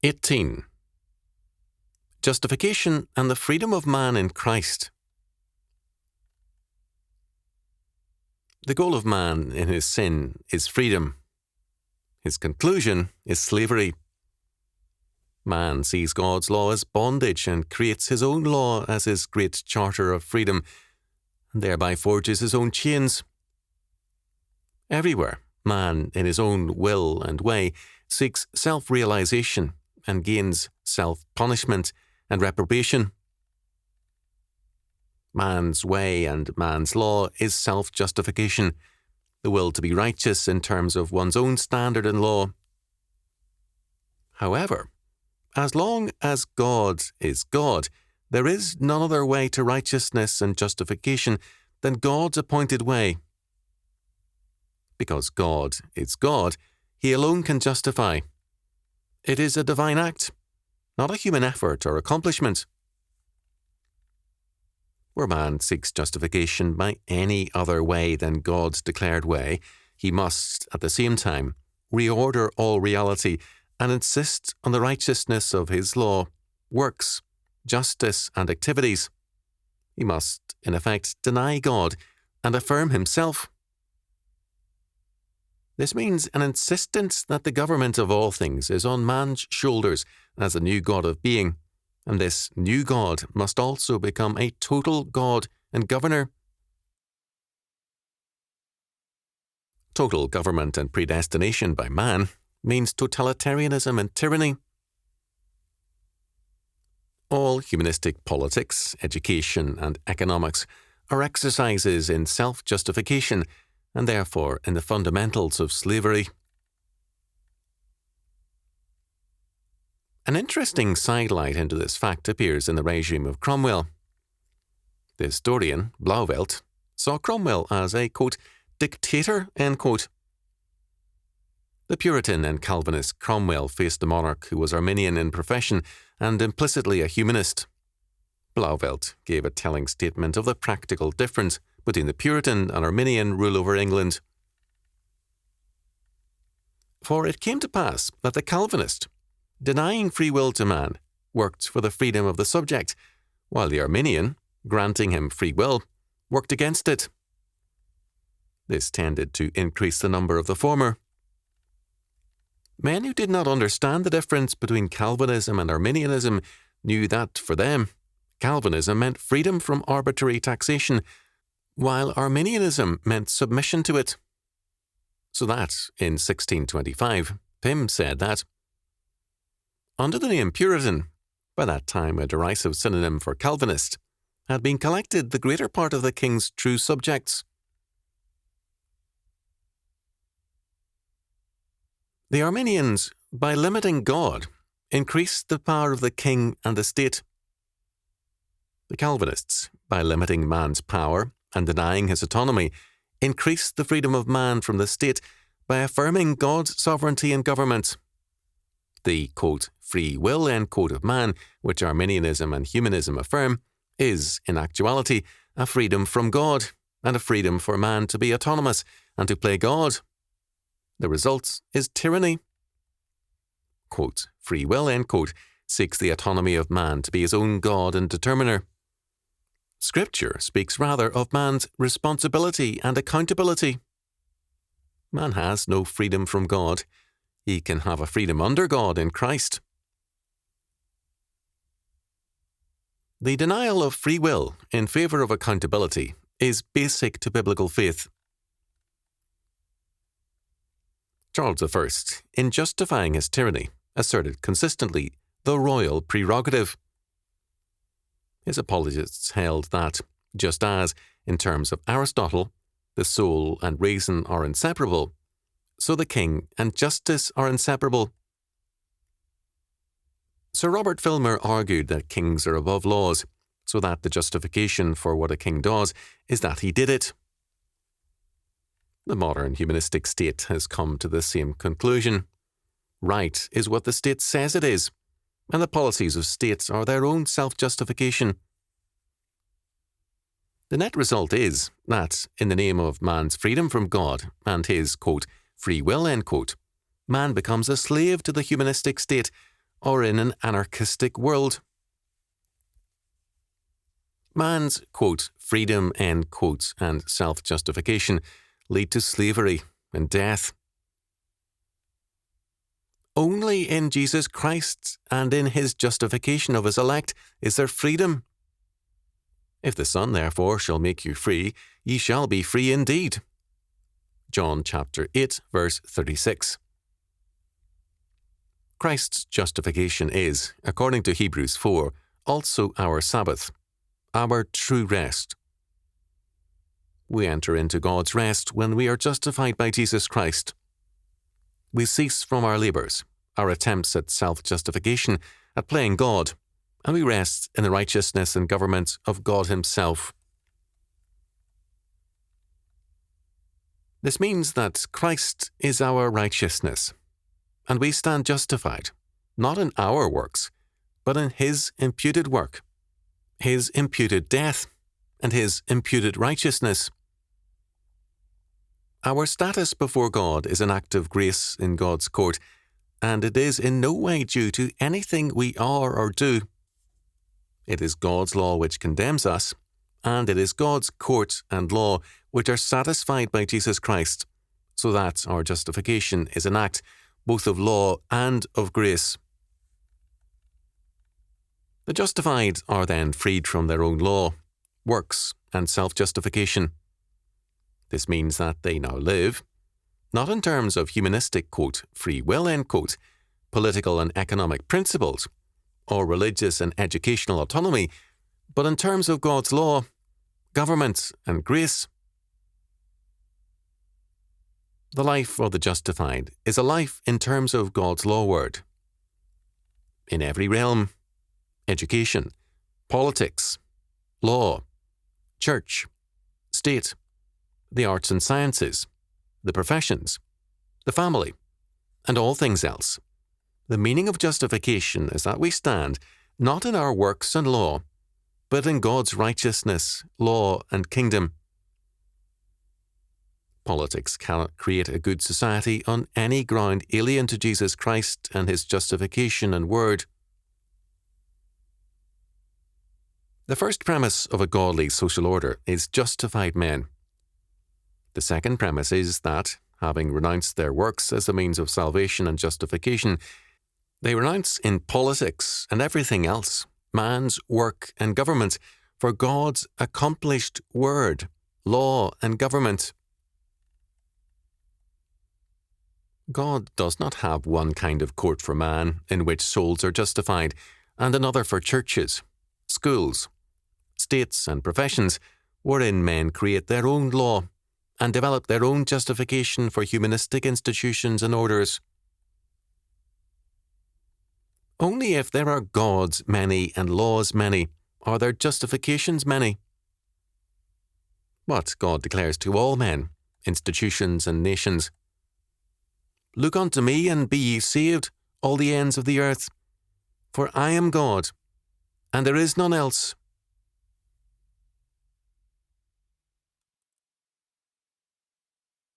18. Justification and the freedom of man in Christ. The goal of man in his sin is freedom. His conclusion is slavery. Man sees God's law as bondage and creates his own law as his great charter of freedom, and thereby forges his own chains. Everywhere, man, in his own will and way, seeks self-realization and gains self-punishment and reprobation. Man's way and man's law is self-justification, the will to be righteous in terms of one's own standard and law. However, as long as God is God, there is none other way to righteousness and justification than God's appointed way. Because God is God, He alone can justify. It is a divine act, not a human effort or accomplishment. Where man seeks justification by any other way than God's declared way, he must, at the same time, reorder all reality and insist on the righteousness of his law, works, justice, and activities. He must, in effect, deny God and affirm himself. This means an insistence that the government of all things is on man's shoulders as a new God of being, and this new God must also become a total God and governor. Total government and predestination by man means totalitarianism and tyranny. All humanistic politics, education, and economics are exercises in self-justification, and therefore in the fundamentals of slavery. An interesting sidelight into this fact appears in the regime of Cromwell. The historian, Blauvelt, saw Cromwell as a, quote, dictator, end quote. The Puritan and Calvinist Cromwell faced a monarch who was Arminian in profession and implicitly a humanist. Blauvelt gave a telling statement of the practical difference between the Puritan and Arminian rule over England. For it came to pass that the Calvinist, denying free will to man, worked for the freedom of the subject, while the Arminian, granting him free will, worked against it. This tended to increase the number of the former. Men who did not understand the difference between Calvinism and Arminianism knew that, for them, Calvinism meant freedom from arbitrary taxation, while Arminianism meant submission to it. So that, in 1625, Pym said that, under the name Puritan, by that time a derisive synonym for Calvinist, had been collected the greater part of the king's true subjects. The Arminians, by limiting God, increased the power of the king and the state. The Calvinists, by limiting man's power and denying his autonomy, increased the freedom of man from the state by affirming God's sovereignty in government. The, quote, free will, end quote, of man, which Arminianism and humanism affirm, is, in actuality, a freedom from God and a freedom for man to be autonomous and to play God. The result is tyranny. Quote, free will, end quote, seeks the autonomy of man to be his own God and determiner. Scripture speaks rather of man's responsibility and accountability. Man has no freedom from God. He can have a freedom under God in Christ. The denial of free will in favour of accountability is basic to biblical faith. Charles I, in justifying his tyranny, asserted consistently the royal prerogative. His apologists held that, just as, in terms of Aristotle, the soul and reason are inseparable, so the king and justice are inseparable. Sir Robert Filmer argued that kings are above laws, so that the justification for what a king does is that he did it. The modern humanistic state has come to the same conclusion. Right is what the state says it is, and the policies of states are their own self-justification. The net result is that, in the name of man's freedom from God and his, quote, free will, end quote, man becomes a slave to the humanistic state, or in an anarchistic world. Man's, quote, freedom, end quote, and self-justification lead to slavery and death. Only in Jesus Christ and in his justification of his elect is there freedom. If the Son, therefore, shall make you free, ye shall be free indeed. John chapter 8, verse 36. Christ's justification is, according to Hebrews 4, also our Sabbath, our true rest. We enter into God's rest when we are justified by Jesus Christ. We cease from our labours, our attempts at self-justification, at playing God, and we rest in the righteousness and government of God himself. This means that Christ is our righteousness, and we stand justified, not in our works, but in his imputed work, his imputed death, and his imputed righteousness. Our status before God is an act of grace in God's court, and it is in no way due to anything we are or do. It is God's law which condemns us, and it is God's court and law which are satisfied by Jesus Christ, so that our justification is an act both of law and of grace. The justified are then freed from their own law, works, and self-justification. This means that they now live, not in terms of humanistic, quote, free will, end quote, political and economic principles, or religious and educational autonomy, but in terms of God's law, government, and grace. The life of the justified is a life in terms of God's law word. In every realm, education, politics, law, church, state, the arts and sciences, the professions, the family, and all things else. The meaning of justification is that we stand not in our works and law, but in God's righteousness, law, and kingdom. Politics cannot create a good society on any ground alien to Jesus Christ and his justification and word. The first premise of a godly social order is justified men. The second premise is that, having renounced their works as a means of salvation and justification, they renounce in politics and everything else, man's work and government, for God's accomplished word, law, and government. God does not have one kind of court for man in which souls are justified, and another for churches, schools, states, and professions, wherein men create their own law and develop their own justification for humanistic institutions and orders. Only if there are gods many and laws many are there justifications many. But God declares to all men, institutions, and nations, "Look unto me, and be ye saved, all the ends of the earth. For I am God, and there is none else.